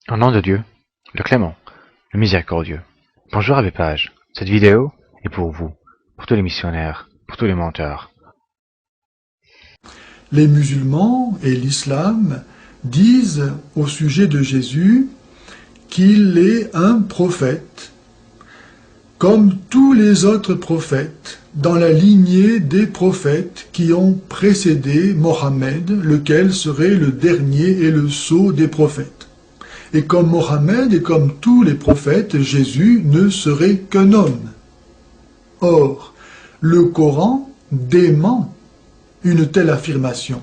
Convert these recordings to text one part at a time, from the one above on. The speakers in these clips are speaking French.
Au nom de Dieu, le clément, le miséricordieux. Bonjour Abbé Page. Cette vidéo est pour vous, pour tous les missionnaires, pour tous les menteurs. Les musulmans et l'islam disent au sujet de Jésus qu'il est un prophète, comme tous les autres prophètes, dans la lignée des prophètes qui ont précédé Mohammed, lequel serait le dernier et le sceau des prophètes. Et comme Mohammed et comme tous les prophètes, Jésus ne serait qu'un homme. Or, le Coran dément une telle affirmation.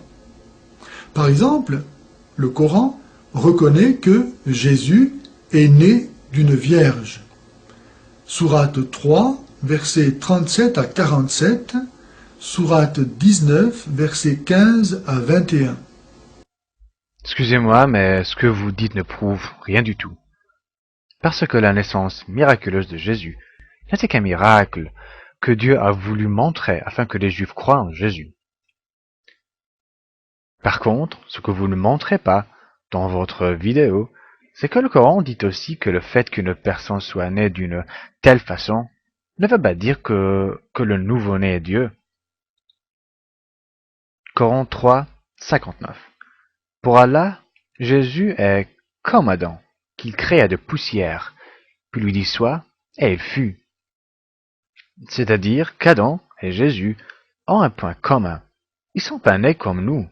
Par exemple, le Coran reconnaît que Jésus est né d'une vierge. Sourate 3, versets 37 à 47, Sourate 19, versets 15 à 21. Excusez-moi, mais ce que vous dites ne prouve rien du tout. Parce que la naissance miraculeuse de Jésus n'était qu'un miracle que Dieu a voulu montrer afin que les Juifs croient en Jésus. Par contre, ce que vous ne montrez pas dans votre vidéo, c'est que le Coran dit aussi que le fait qu'une personne soit née d'une telle façon ne veut pas dire que le nouveau-né est Dieu. Coran 3, 59. Pour Allah, Jésus est comme Adam, qu'il créa de poussière, puis lui dit soit, et il fut. C'est-à-dire qu'Adam et Jésus ont un point commun. Ils sont pas nés comme nous.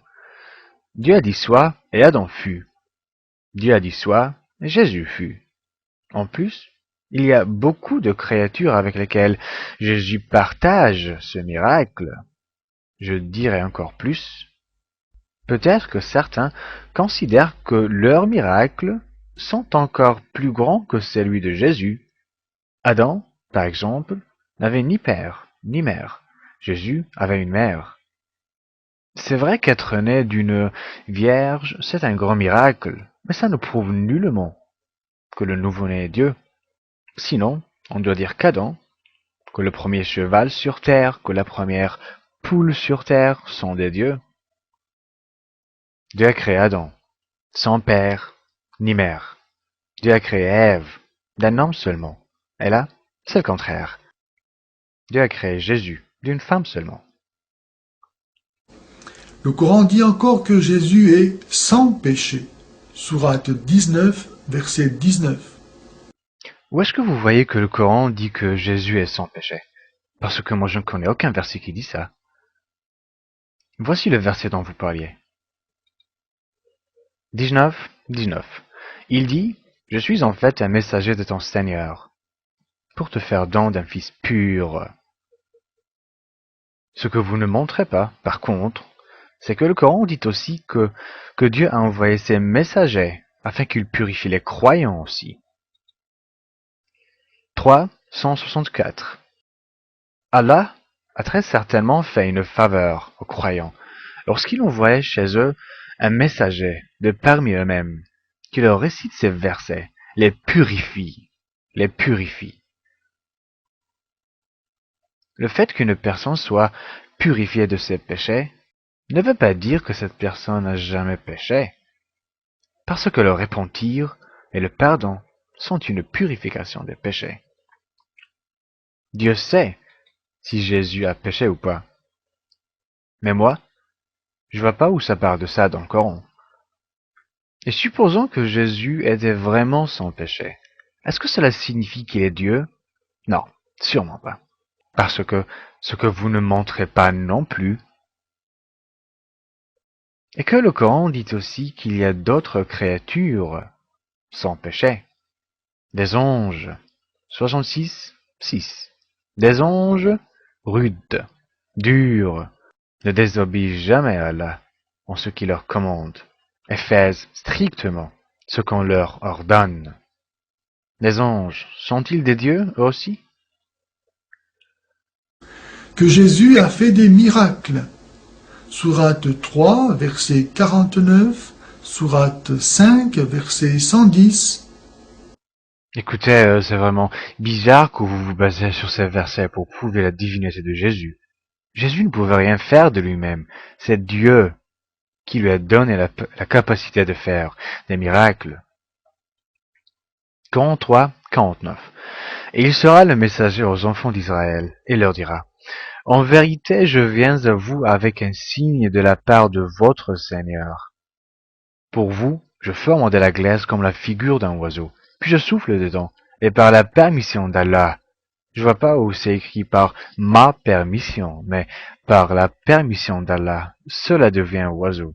Dieu a dit soit, et Adam fut. Dieu a dit soit, et Jésus fut. En plus, il y a beaucoup de créatures avec lesquelles Jésus partage ce miracle. Je dirais encore plus. Peut-être que certains considèrent que leurs miracles sont encore plus grands que celui de Jésus. Adam, par exemple, n'avait ni père ni mère. Jésus avait une mère. C'est vrai qu'être né d'une vierge, c'est un grand miracle, mais ça ne prouve nullement que le nouveau-né est Dieu. Sinon, on doit dire qu'Adam, que le premier cheval sur terre, que la première poule sur terre sont des dieux. Dieu a créé Adam, sans père ni mère. Dieu a créé Ève, d'un homme seulement. Et là, c'est le contraire. Dieu a créé Jésus, d'une femme seulement. Le Coran dit encore que Jésus est sans péché. Sourate 19, verset 19. Où est-ce que vous voyez que le Coran dit que Jésus est sans péché? Parce que moi je ne connais aucun verset qui dit ça. Voici le verset dont vous parliez. 19, 19. Il dit, je suis en fait un messager de ton Seigneur, pour te faire don d'un fils pur. Ce que vous ne montrez pas, par contre, c'est que le Coran dit aussi que Dieu a envoyé ses messagers afin qu'ils purifient les croyants aussi. 364. Allah a très certainement fait une faveur aux croyants lorsqu'il envoyait chez eux un messager de parmi eux-mêmes qui leur récite ces versets, les purifie, les purifie. Le fait qu'une personne soit purifiée de ses péchés ne veut pas dire que cette personne n'a jamais péché, parce que le repentir et le pardon sont une purification des péchés. Dieu sait si Jésus a péché ou pas. Mais moi, je vois pas où ça part de ça dans le Coran. Et supposons que Jésus était vraiment sans péché. Est-ce que cela signifie qu'il est Dieu? Non, sûrement pas. Parce que ce que vous ne montrez pas non plus, est que le Coran dit aussi qu'il y a d'autres créatures sans péché. Des anges. 66, 6. Des anges rudes, durs, ne désobéissent jamais à Allah en ce qu'il leur commande, et fassent strictement ce qu'on leur ordonne. Les anges sont-ils des dieux eux aussi? Que Jésus a fait des miracles. Sourate 3, verset 49, Sourate 5, verset 110. Écoutez, c'est vraiment bizarre que vous vous basez sur ces versets pour prouver la divinité de Jésus. Jésus ne pouvait rien faire de lui-même. C'est Dieu qui lui a donné la capacité de faire des miracles. Coran 3, 49. Et il sera le messager aux enfants d'Israël, et leur dira, en vérité, je viens à vous avec un signe de la part de votre Seigneur. Pour vous, je forme de la glace comme la figure d'un oiseau, puis je souffle dedans, et par la permission d'Allah, je vois pas où c'est écrit par ma permission, mais par la permission d'Allah, cela devient oiseau.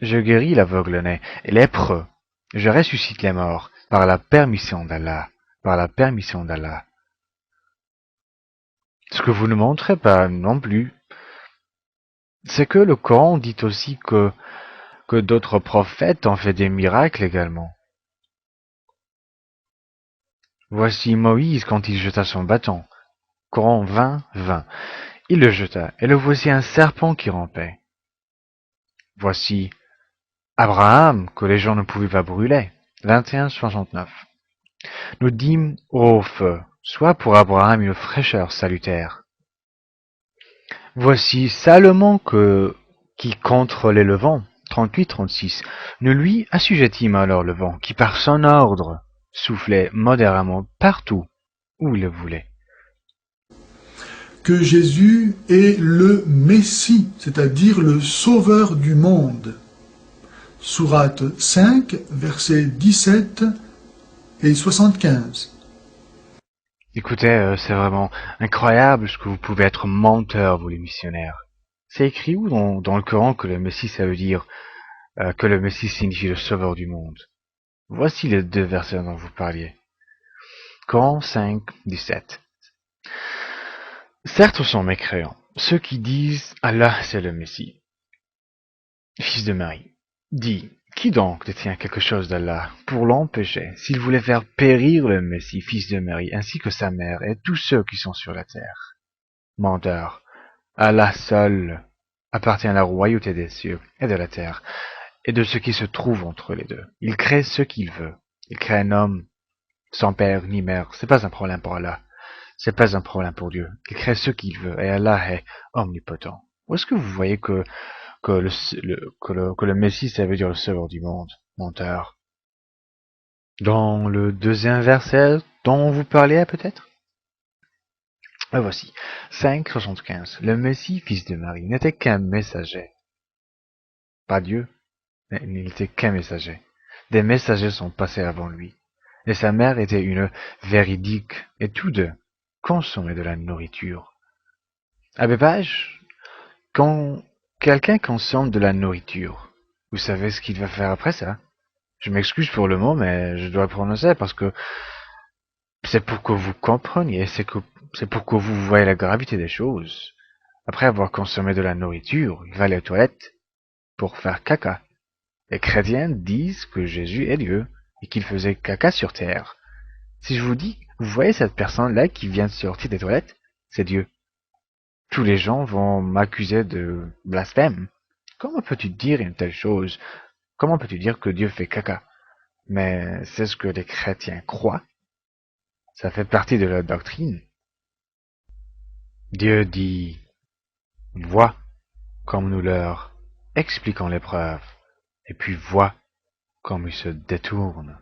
Je guéris l'aveugle-né et lépreux. Je ressuscite les morts par la permission d'Allah, par la permission d'Allah. Ce que vous ne montrez pas non plus, c'est que le Coran dit aussi que d'autres prophètes ont fait des miracles également. Voici Moïse quand il jeta son bâton. Coran 20, 20. Il le jeta, et le voici un serpent qui rampait. Voici Abraham, que les gens ne pouvaient pas brûler. 21, 69. Nous dîmes au feu, soit pour Abraham une fraîcheur salutaire. Voici Salomon qui contrôlait le vent. 38, 36. Nous lui assujettîmes alors le vent, qui par son ordre soufflait modérément partout où il le voulait. Que Jésus est le Messie, c'est-à-dire le Sauveur du monde. Sourate 5, versets 17 et 75. Écoutez, c'est vraiment incroyable ce que vous pouvez être menteur, vous les missionnaires. C'est écrit où dans le Coran que le Messie, ça veut dire que le Messie signifie le Sauveur du monde? Voici les deux versets dont vous parliez. Coran 5, 17. Certes sont mécréants, ceux qui disent Allah c'est le Messie, fils de Marie. Dis, qui donc détient quelque chose d'Allah pour l'empêcher, s'il voulait faire périr le Messie, fils de Marie, ainsi que sa mère et tous ceux qui sont sur la terre? Menteur, Allah seul appartient à la royauté des cieux et de la terre, et de ce qui se trouve entre les deux. Il crée ce qu'il veut. Il crée un homme sans père ni mère. C'est pas un problème pour Allah. C'est pas un problème pour Dieu. Il crée ce qu'il veut, et Allah est omnipotent. Où est-ce que vous voyez que le Messie, ça veut dire le sauveur du monde? Menteur. Dans le deuxième verset dont vous parliez peut-être? Voici. 5,75. Le Messie, fils de Marie, n'était qu'un messager. Pas Dieu, mais il n'était qu'un messager. Des messagers sont passés avant lui. Et sa mère était une véridique, et tous deux consommaient de la nourriture. À Bépage, quand quelqu'un consomme de la nourriture, vous savez ce qu'il va faire après ça? Je m'excuse pour le mot, mais je dois le prononcer parce que c'est pour que vous compreniez, c'est pour que vous voyez la gravité des choses. Après avoir consommé de la nourriture, il va aller aux toilettes pour faire caca. Les chrétiens disent que Jésus est Dieu et qu'il faisait caca sur terre. Si je vous dis, vous voyez cette personne-là qui vient de sortir des toilettes, c'est Dieu. Tous les gens vont m'accuser de blasphème. Comment peux-tu dire une telle chose? Comment peux-tu dire que Dieu fait caca? Mais c'est ce que les chrétiens croient. Ça fait partie de leur doctrine. Dieu dit, vois comme nous leur expliquons les preuves, et puis vois comme ils se détournent.